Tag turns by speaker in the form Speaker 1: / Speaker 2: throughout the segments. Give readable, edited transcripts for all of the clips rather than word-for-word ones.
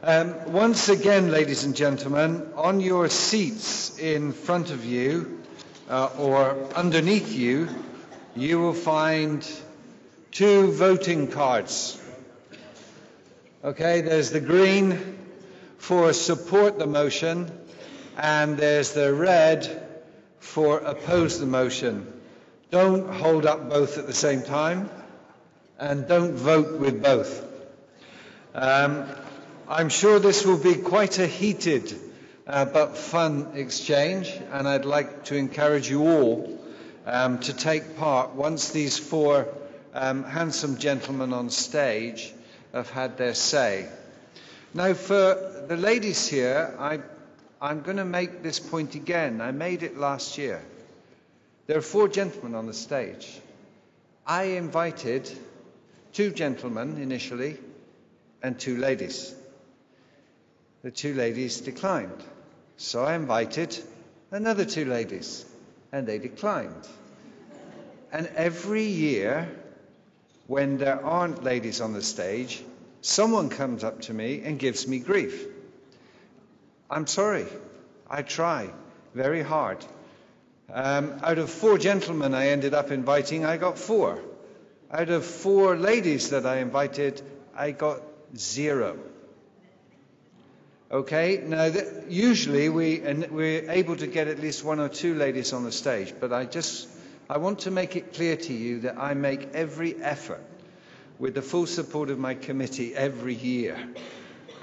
Speaker 1: Once again, ladies and gentlemen, on your seats in front of you or underneath you, you will find 2 voting cards. Okay, there's the green for support the motion, and there's the red for oppose the motion. Don't hold up both at the same time, and don't vote with both. I'm sure this will be quite a heated but fun exchange, and I'd like to encourage you all to take part once these 4 handsome gentlemen on stage have had their say. Now, for the ladies here, I'm going to make this point again. I made it last year. There are 4 gentlemen on the stage. I invited 2 gentlemen initially and 2 ladies. The 2 ladies declined. So I invited another 2 ladies, and they declined. And every year, when there aren't ladies on the stage, someone comes up to me and gives me grief. I'm sorry. I try very hard. Out of 4 gentlemen I ended up inviting, I got 4. Out of 4 ladies that I invited, I got 0. Okay, now usually we're able to get at least 1 or 2 ladies on the stage, but I want to make it clear to you that I make every effort with the full support of my committee every year.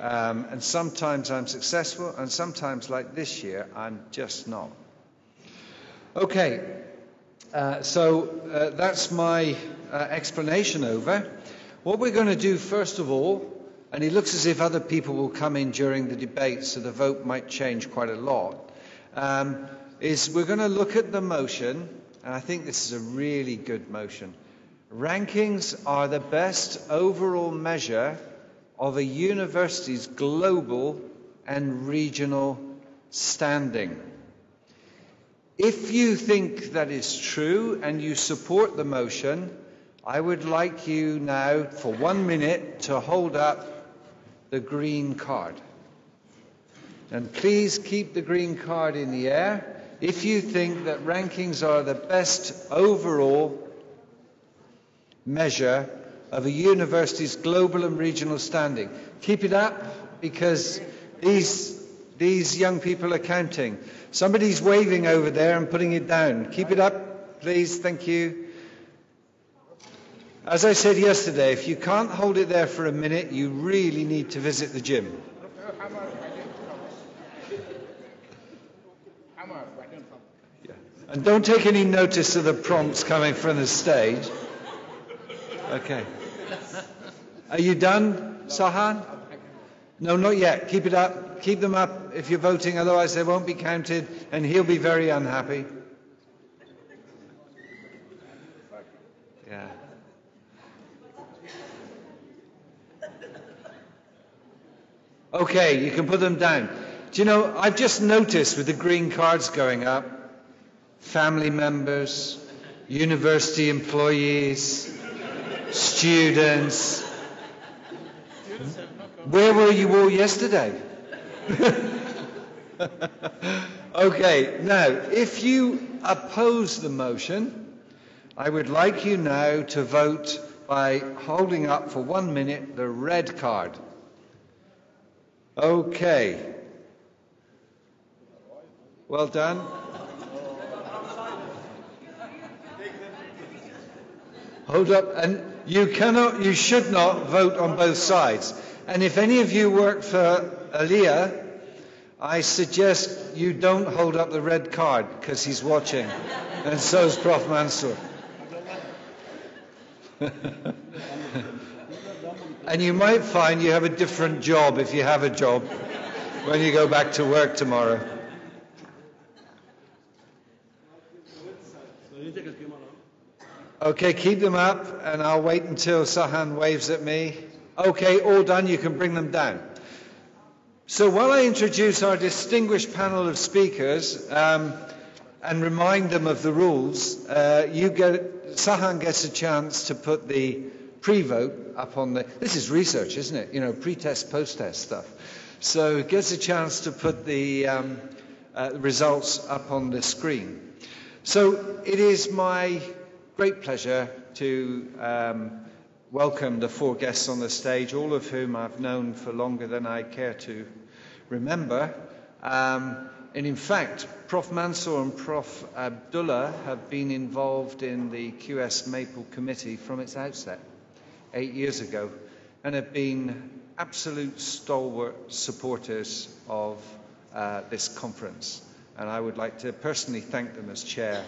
Speaker 1: And sometimes I'm successful, and sometimes, like this year, I'm just not. Okay, so that's my explanation over. What we're going to do first of all, and it looks as if other people will come in during the debate, so the vote might change quite a lot, is we're going to look at the motion, and I think this is a really good motion. Rankings are the best overall measure of a university's global and regional standing. If you think that is true and you support the motion, I would like you now for 1 minute to hold up the green card. And please keep the green card in the air if you think that rankings are the best overall measure of a university's global and regional standing. Keep it up, because these young people are counting. Somebody's waving over there and putting it down. Keep it up, please. Thank you. As I said yesterday, if you can't hold it there for a minute, you really need to visit the gym. Yeah. And don't take any notice of the prompts coming from the stage. Okay. Are you done, Sahan? No, not yet. Keep it up. Keep them up if you're voting, otherwise they won't be counted, and he'll be very unhappy. Yeah. Okay, you can put them down. Do you know, I've just noticed with the green cards going up, family members, university employees, students. Where were you all yesterday? Okay, now, if you oppose the motion, I would like you now to vote by holding up for 1 minute the red card. Okay. Well done. Hold up, and you should not vote on both sides. And if any of you work for Ahlia, I suggest you don't hold up the red card, because he's watching, and so is Prof. Mansoor. And you might find you have a different job, if you have a job, when you go back to work tomorrow. Okay, keep them up, and I'll wait until Sahan waves at me. Okay, all done, you can bring them down. So while I introduce our distinguished panel of speakers and remind them of the rules, Sahan gets a chance to put the pre-vote up on the, this is research, isn't it? You know, pre-test, post-test stuff. So it gets a chance to put the results up on the screen. So it is my great pleasure to welcome the 4 guests on the stage, all of whom I've known for longer than I care to remember. And in fact, Prof. Mansoor and Prof. Abdulla have been involved in the QS Maple Committee from its outset 8 years ago, and have been absolute stalwart supporters of this conference. And I would like to personally thank them as chair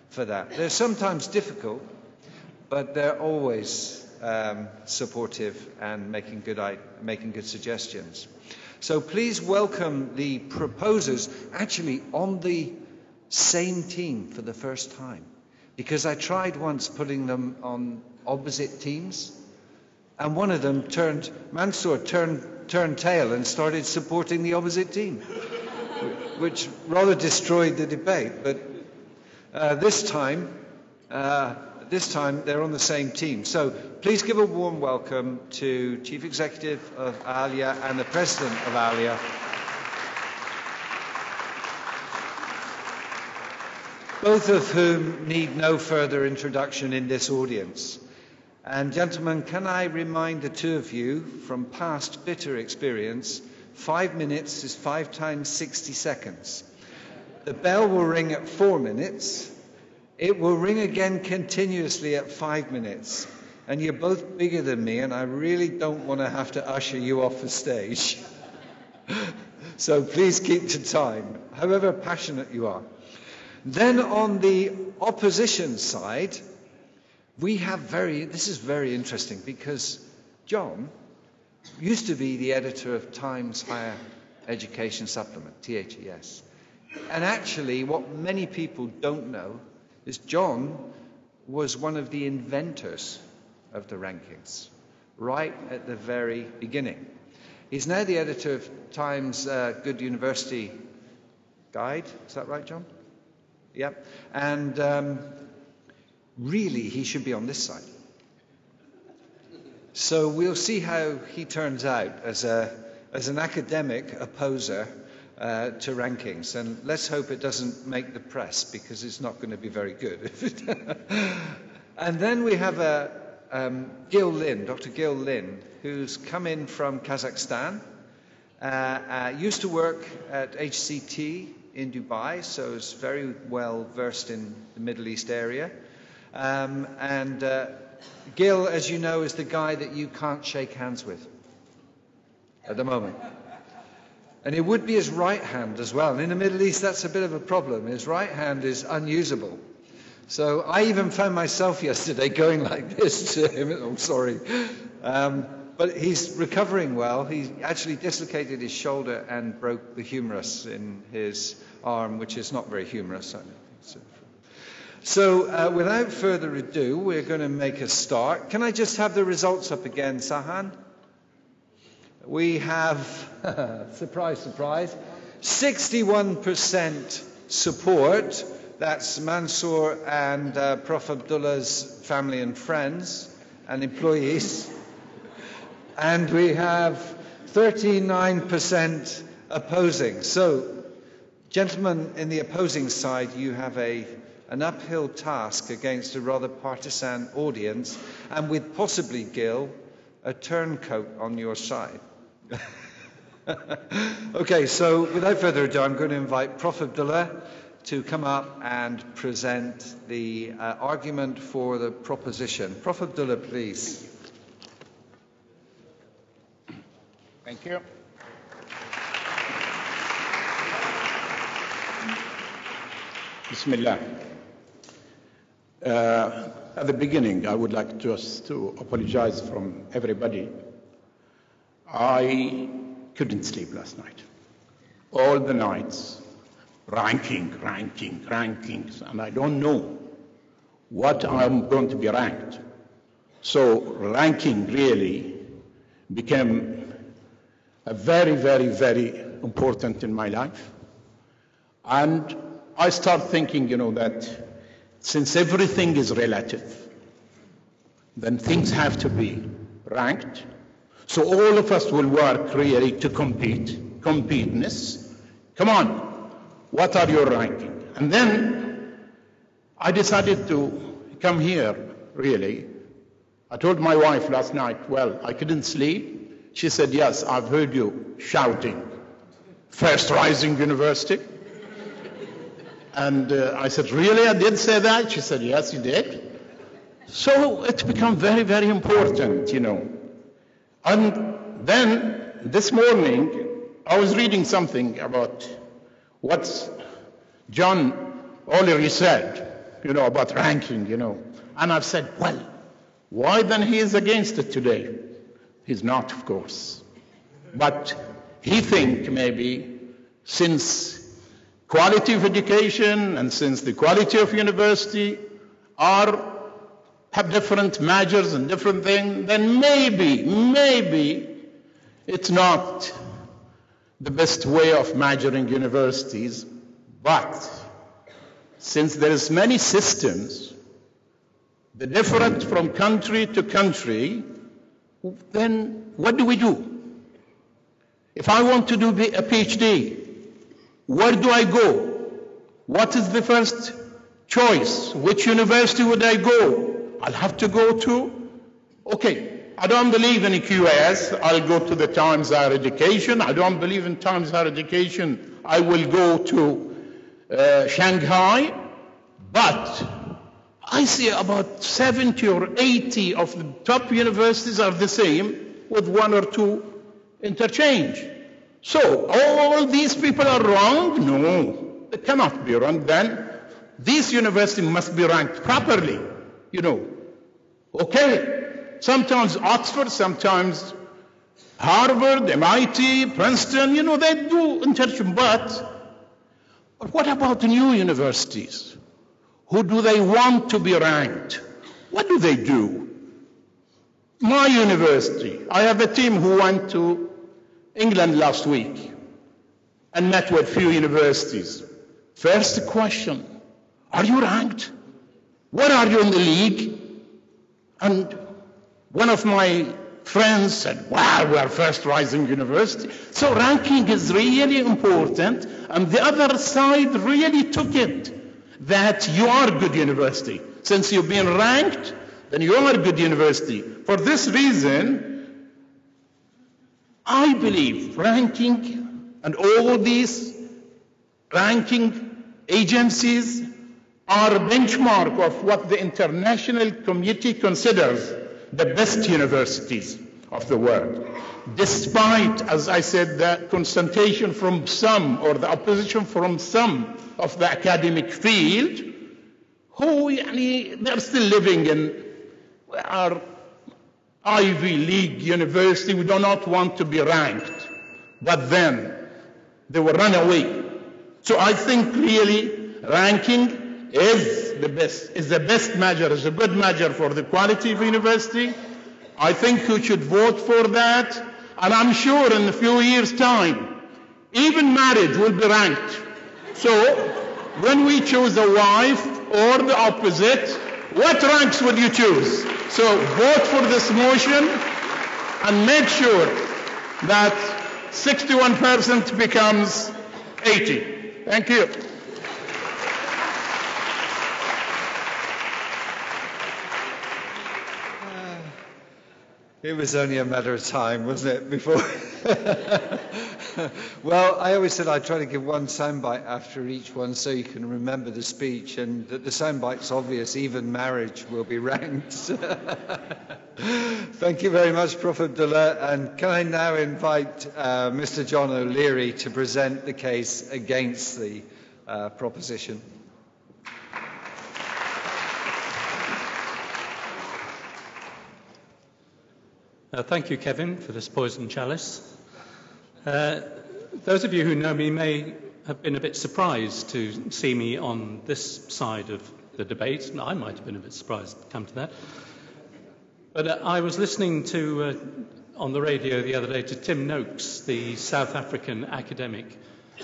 Speaker 1: for that. They're sometimes difficult, but they're always supportive and making good suggestions. So please welcome the proposers, actually on the same team for the first time, because I tried once putting them on opposite teams, and one of them Mansoor turned tail and started supporting the opposite team, which rather destroyed the debate. But this time they're on the same team. So please give a warm welcome to Chief Executive of Ahlia and the President of Ahlia, both of whom need no further introduction in this audience. And gentlemen, can I remind the two of you from past bitter experience, 5 minutes is 5 times 60 seconds. The bell will ring at 4 minutes. It will ring again continuously at 5 minutes. And you're both bigger than me, and I really don't want to have to usher you off the stage. So please keep to time, however passionate you are. Then on the opposition side, we have this is very interesting, because John used to be the editor of Times Higher Education Supplement, THES. And actually, what many people don't know is John was one of the inventors of the rankings, right at the very beginning. He's now the editor of Times Good University Guide. Is that right, John? Yep. And really, he should be on this side. So we'll see how he turns out as an academic opposer to rankings, and let's hope it doesn't make the press, because it's not going to be very good. And then we have Dr. Gil Linne, who's come in from Kazakhstan, used to work at HCT in Dubai, so is very well versed in the Middle East area. And Gil, as you know, is the guy that you can't shake hands with at the moment. And it would be his right hand as well. And in the Middle East, that's a bit of a problem. His right hand is unusable. So I even found myself yesterday going like this to him. I'm sorry. But he's recovering well. He actually dislocated his shoulder and broke the humerus in his arm, which is not very humorous. So without further ado, we're going to make a start. Can I just have the results up again, Sahan? We have, surprise, surprise, 61% support. That's Mansoor and Prof. Abdullah's family and friends and employees. And we have 39% opposing. So, gentlemen in the opposing side, you have an uphill task against a rather partisan audience, and with possibly, Gil, a turncoat on your side. Okay, so without further ado, I'm going to invite Prof. Abdulla to come up and present the argument for the proposition. Prof. Abdulla, please.
Speaker 2: Thank you. Bismillah. At the beginning, I would like just to apologize from everybody. I couldn't sleep last night. All the nights, rankings, and I don't know what I'm going to be ranked. So ranking really became a very, very, very important in my life. And I start thinking, that since everything is relative, then things have to be ranked. So all of us will work really to competeness. Come on, what are your ranking? And then I decided to come here, really. I told my wife last night, well, I couldn't sleep. She said, yes, I've heard you shouting, first rising university. And I said, really, I did say that? She said, yes, you did. So it's become very, very important, you know. And then this morning, I was reading something about what John O'Leary said, you know, about ranking, you know. And I've said, well, why then he is against it today? He's not, of course. But he thinks maybe since quality of education and since the quality of university have different measures and different things, then maybe it's not the best way of measuring universities. But since there is many systems, the different from country to country, then what do we do? If I want to do a PhD, where do I go? What is the first choice? Which university would I go? I'll have to go to, okay, I don't believe in QS, I'll go to the Times Higher Education. I don't believe in Times Higher Education, I will go to Shanghai. But I see about 70 or 80 of the top universities are the same, with one or two interchange. So all these people are wrong? No, they cannot be wrong. Then these universities must be ranked properly, you know. Okay, sometimes Oxford, sometimes Harvard, MIT, Princeton, you know, they do interchange. But what about the new universities? Who do they want to be ranked? What do they do? My university, I have a team who went to England last week and met with few universities. First question, are you ranked? Where are you in the league? And one of my friends said, wow, we are first rising university. So ranking is really important, and the other side really took it, that you are a good university. Since you've been ranked, then you are a good university. For this reason, I believe ranking and all these ranking agencies are a benchmark of what the international community considers the best universities of the world. Despite, as I said, the concentration from some or the opposition from some of the academic field, who they're still living in our Ivy League university. We do not want to be ranked. But then they will run away. So I think really ranking is the best measure, is a good measure for the quality of university. I think you should vote for that. And I'm sure in a few years' time, even marriage will be ranked. So when we choose a wife or the opposite, what ranks would you choose? So vote for this motion and make sure that 61% becomes 80. Thank you.
Speaker 1: It was only a matter of time, wasn't it, before? Well, I always said I'd try to give one soundbite after each one so you can remember the speech, and that the soundbite's obvious, even marriage will be ranked. Thank you very much, Prof. Abdulla. And can I now invite Mr. John O'Leary to present the case against the proposition?
Speaker 3: Thank you, Kevin, for this poisoned chalice. Those of you who know me may have been a bit surprised to see me on this side of the debate. I might have been a bit surprised to come to that. But I was listening to, on the radio the other day, to Tim Noakes, the South African academic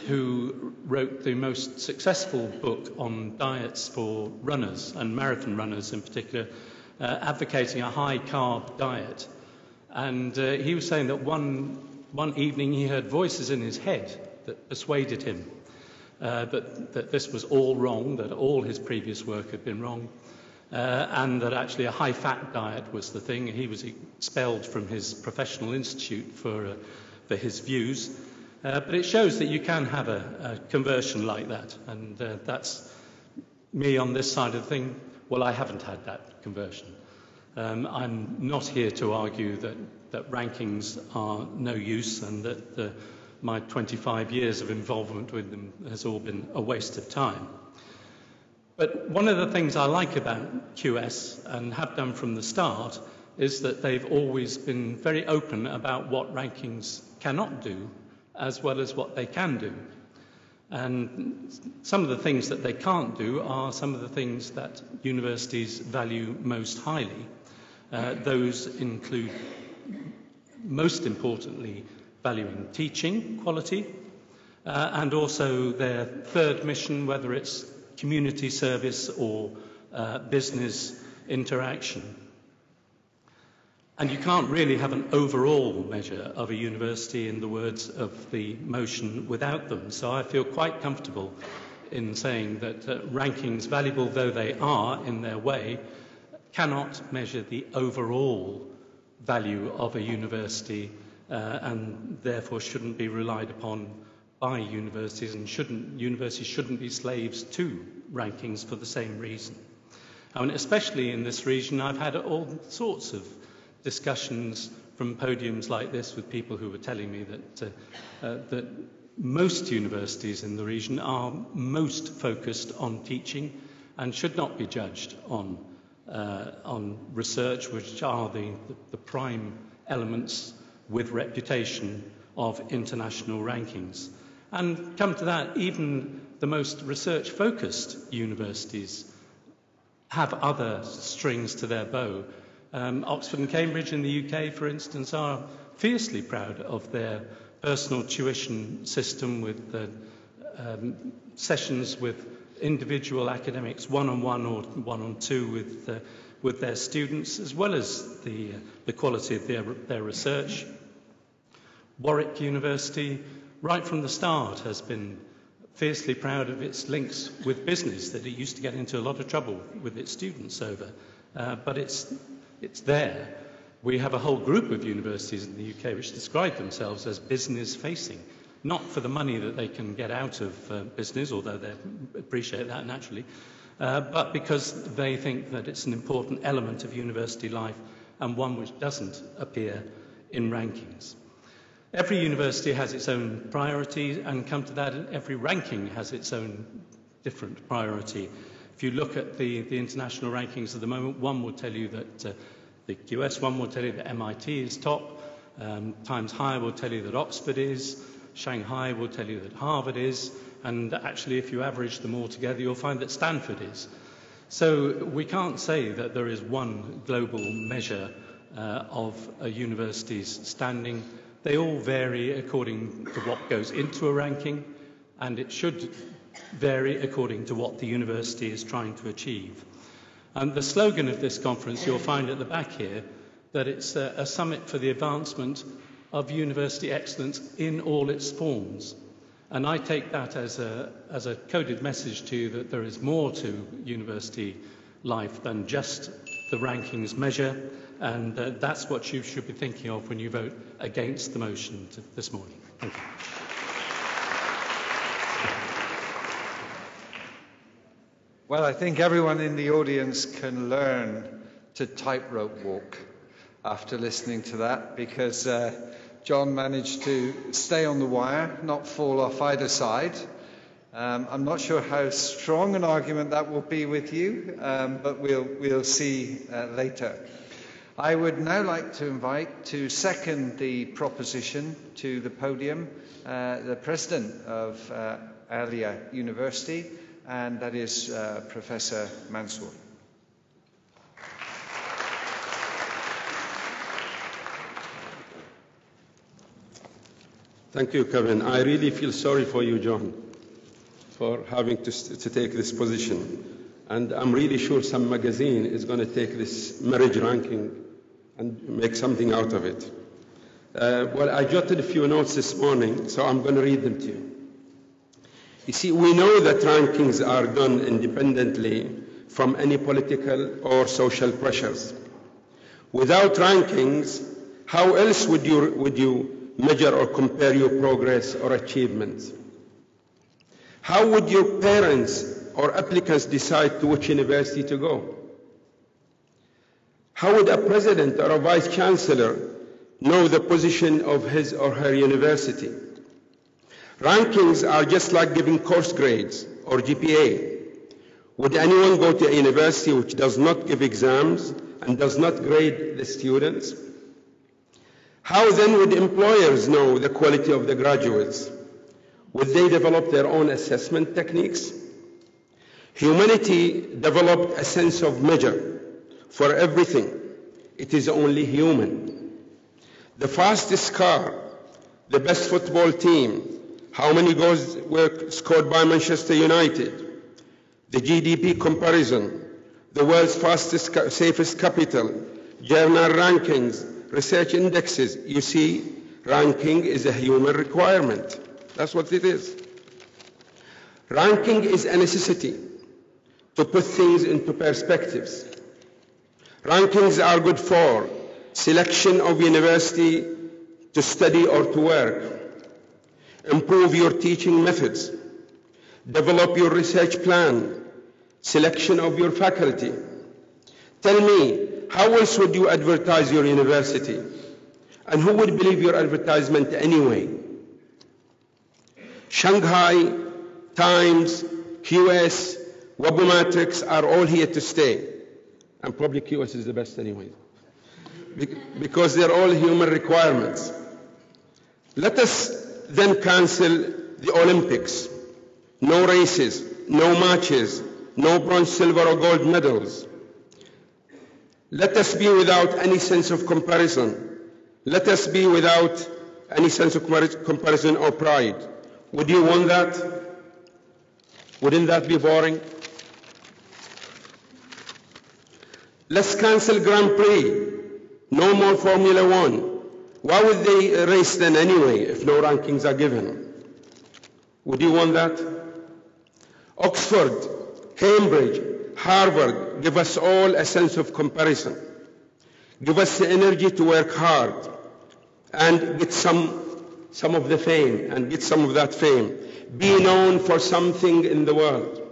Speaker 3: who wrote the most successful book on diets for runners, and marathon runners in particular, advocating a high-carb diet. And he was saying that one evening he heard voices in his head that persuaded him that this was all wrong, that all his previous work had been wrong, and that actually a high-fat diet was the thing. He was expelled from his professional institute for his views. But it shows that you can have a conversion like that, and that's me on this side of the thing. Well, I haven't had that conversion. I'm not here to argue that rankings are no use and that my 25 years of involvement with them has all been a waste of time. But one of the things I like about QS, and have done from the start, is that they've always been very open about what rankings cannot do as well as what they can do. And some of the things that they can't do are some of the things that universities value most highly. Those include, most importantly, valuing teaching quality, and also their third mission, whether it's community service or business interaction. And you can't really have an overall measure of a university, in the words of the motion, without them. So I feel quite comfortable in saying that rankings, valuable though they are in their way, cannot measure the overall value of a university, and therefore shouldn't be relied upon by universities, and universities shouldn't be slaves to rankings for the same reason. And especially in this region, I've had all sorts of discussions from podiums like this with people who were telling me that most universities in the region are most focused on teaching and should not be judged on research, which are the prime elements with reputation of international rankings. And come to that, even the most research-focused universities have other strings to their bow. Oxford and Cambridge in the UK, for instance, are fiercely proud of their personal tuition system with sessions with individual academics, one-on-one or one-on-two with their students, as well as the quality of their research. Warwick University, right from the start, has been fiercely proud of its links with business that it used to get into a lot of trouble with its students over. But it's there. We have a whole group of universities in the UK which describe themselves as business-facing, not for the money that they can get out of business, although they appreciate that naturally, but because they think that it's an important element of university life and one which doesn't appear in rankings. Every university has its own priority, and come to that, every ranking has its own different priority. If you look at the international rankings at the moment, one will tell you that the QS one will tell you that MIT is top, Times Higher will tell you that Oxford is, Shanghai will tell you that Harvard is, and actually if you average them all together you'll find that Stanford is. So we can't say that there is one global measure of a university's standing. They all vary according to what goes into a ranking, and it should vary according to what the university is trying to achieve. And the slogan of this conference, you'll find at the back here, that it's a summit for the advancement of university excellence in all its forms. And I take that as a coded message to you that there is more to university life than just the rankings measure, and that's what you should be thinking of when you vote against the motion this morning. Thank you.
Speaker 1: Well, I think everyone in the audience can learn to tightrope walk after listening to that, because John managed to stay on the wire, not fall off either side. I'm not sure how strong an argument that will be with you, but we'll see later. I would now like to invite, to second the proposition to the podium, the president of Ahlia University, and that is Professor Mansoor.
Speaker 4: Thank you, Kevin. I really feel sorry for you, John, for having to take this position. And I'm really sure some magazine is going to take this marriage ranking and make something out of it. Well, I jotted a few notes this morning, so I'm going to read them to you. You see, we know that rankings are done independently from any political or social pressures. Without rankings, how else would you measure or compare your progress or achievements? How would your parents or applicants decide to which university to go? How would a president or a vice chancellor know the position of his or her university? Rankings are just like giving course grades or GPA. Would anyone go to a university which does not give exams and does not grade the students? How then would employers know the quality of the graduates? Would they develop their own assessment techniques? Humanity developed a sense of measure for everything. It is only human. The fastest car, the best football team, how many goals were scored by Manchester United, the GDP comparison, the world's fastest, safest capital, journal rankings, research indexes. You see, ranking is a human requirement. That's what it is. Ranking is a necessity to put things into perspectives. Rankings are good for selection of university to study or to work, improve your teaching methods, develop your research plan, selection of your faculty. Tell me, how else would you advertise your university? And who would believe your advertisement anyway? Shanghai, Times, QS, Webometrics are all here to stay. And probably QS is the best anyway, because they're all human requirements. Let us then cancel the Olympics. No races, no matches, no bronze, silver, or gold medals. Let us be without any sense of comparison. Let us be without any sense of comparison or pride. Would you want that? Wouldn't that be boring? Let's cancel Grand Prix. No more Formula One. Why would they race then anyway if no rankings are given? Would you want that? Oxford, Cambridge, Harvard give us all a sense of comparison. Give us the energy to work hard and get some of the fame and get some of that fame. Be known for something in the world.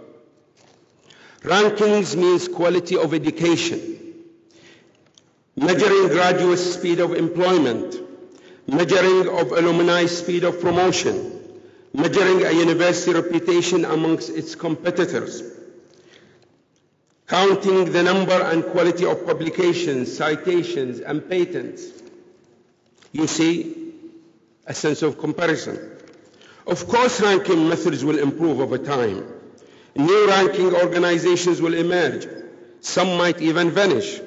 Speaker 4: Rankings means quality of education. Measuring graduate speed of employment, measuring of alumni speed of promotion, measuring a university reputation amongst its competitors, counting the number and quality of publications, citations, and patents. You see, a sense of comparison. Of course, ranking methods will improve over time. New ranking organizations will emerge. Some might even vanish.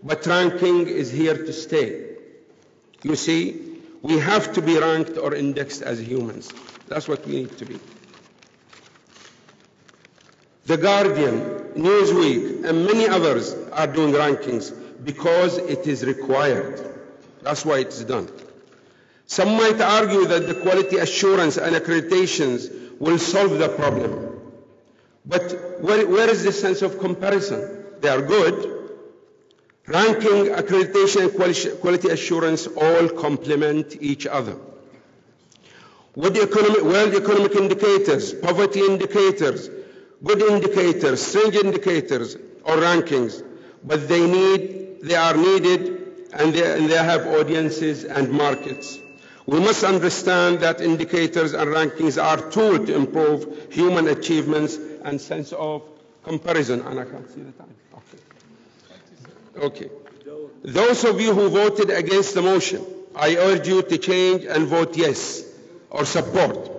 Speaker 4: But ranking is here to stay. You see, we have to be ranked or indexed as humans. That's what we need to be. The Guardian, Newsweek, and many others are doing rankings because it is required. That's why it's done. Some might argue that the quality assurance and accreditations will solve the problem. But where is the sense of comparison? They are good. Ranking, accreditation, and quality assurance all complement each other. World economic indicators, poverty indicators, good indicators, strange indicators, or rankings, but they are needed and they have audiences and markets. We must understand that indicators and rankings are tools to improve human achievements and sense of comparison. And I can't see the time. Okay. Those of you who voted against the motion, I urge you to change and vote yes or support.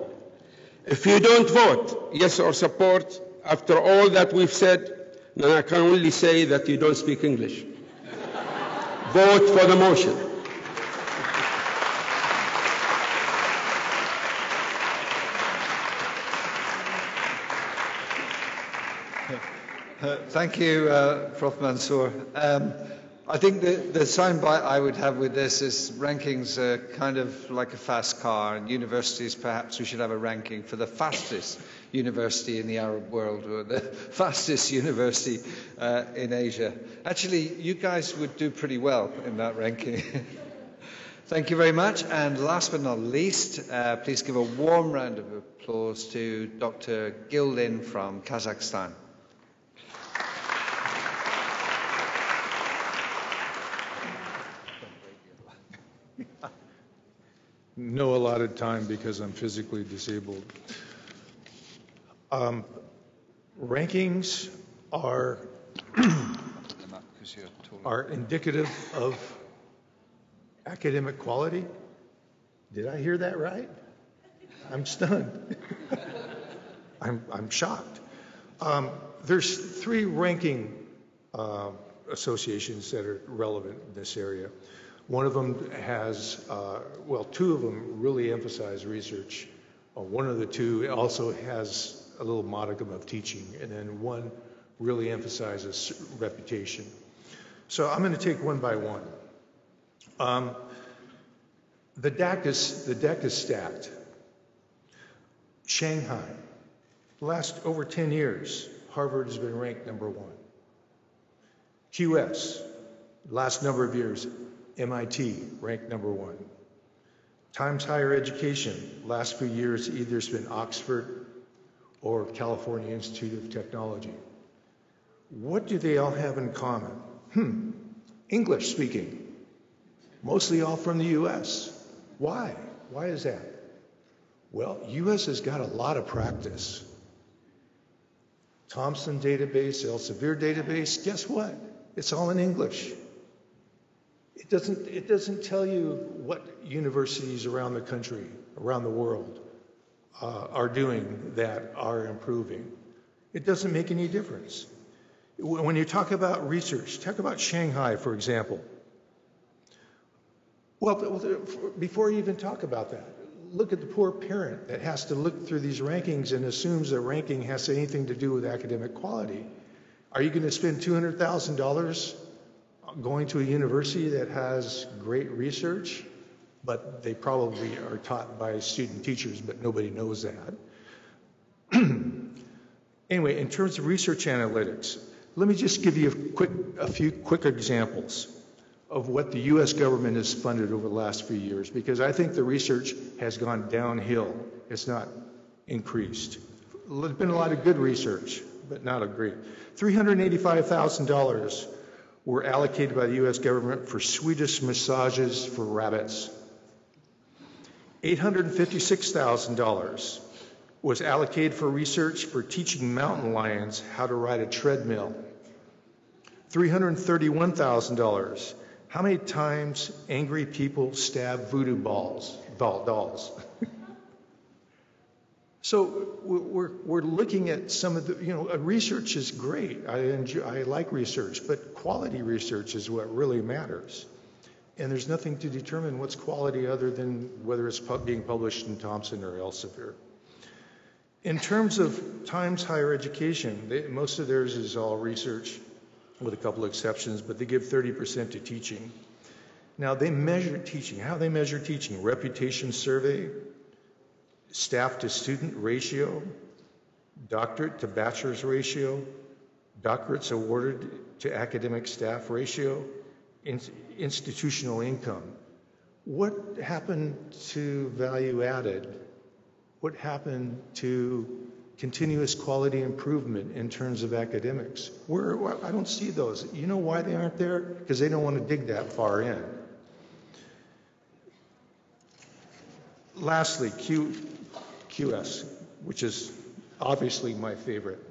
Speaker 4: If you don't vote yes or support, after all that we've said, then I can only say that you don't speak English. Vote for the motion.
Speaker 1: Thank you, Prof. Mansoor. I think the soundbite I would have with this is rankings are kind of like a fast car, and universities, perhaps we should have a ranking for the fastest university in the Arab world or the fastest university in Asia. Actually, you guys would do pretty well in that ranking. Thank you very much. And last but not least, please give a warm round of applause to Dr. Linne from Kazakhstan.
Speaker 5: No allotted time because I'm physically disabled. Rankings are indicative of academic quality. Did I hear that right? I'm stunned. I'm shocked. There's 3 ranking associations that are relevant in this area. One of them has, 2 of them really emphasize research. One of the 2 also has a little modicum of teaching, and then one really emphasizes reputation. So I'm going to take one by one. The deck is stacked. Shanghai, the last over 10 years, Harvard has been ranked #1. QS, last number of years, MIT, ranked #1. Times Higher Education, last few years, either it's been Oxford or California Institute of Technology. What do they all have in common? English speaking, mostly all from the US. Why? Why is that? Well, US has got a lot of practice. Thomson database, Elsevier database, guess what? It's all in English. It doesn't tell you what universities around the country, around the world, are doing that are improving. It doesn't make any difference. When you talk about research, talk about Shanghai, for example. Well, before you even talk about that, look at the poor parent that has to look through these rankings and assumes that ranking has anything to do with academic quality. Are you going to spend $200,000 going to a university that has great research, but they probably are taught by student teachers, but nobody knows that? Anyway, in terms of research analytics, let me just give you a few quick examples of what the U.S. government has funded over the last few years, because I think the research has gone downhill. It's not increased. There's been a lot of good research, but not a great. $385,000 were allocated by the U.S. government for Swedish massages for rabbits. $856,000 was allocated for research for teaching mountain lions how to ride a treadmill. $331,000. How many times angry people stab voodoo dolls? So we're looking at some of the, research is great. I like research, but quality research is what really matters. And there's nothing to determine what's quality other than whether it's being published in Thomson or Elsevier. In terms of Times Higher Education, most of theirs is all research, with a couple of exceptions, but they give 30% to teaching. Now they measure teaching. How they measure teaching? Reputation survey, staff to student ratio, doctorate to bachelor's ratio, doctorates awarded to academic staff ratio, institutional income. What happened to value added? What happened to continuous quality improvement in terms of academics? I don't see those. You know why they aren't there? Because they don't want to dig that far in. Lastly, QS, which is obviously my favorite.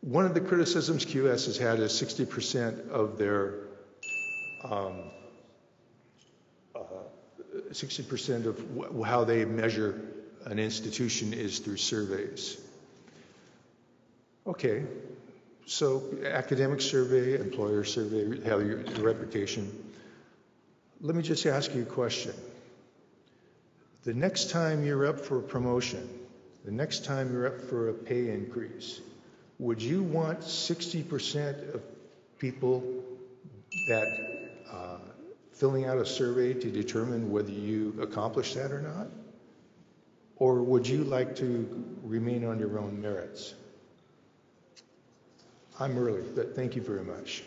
Speaker 5: One of the criticisms QS has had is 60% of their 60% of how they measure an institution is through surveys. Okay, so academic survey, employer survey, how your reputation. Let me just ask you a question. The next time you're up for a promotion, the next time you're up for a pay increase, would you want 60% of people that filling out a survey to determine whether you accomplished that or not? Or would you like to remain on your own merits? I'm early, but thank you very much.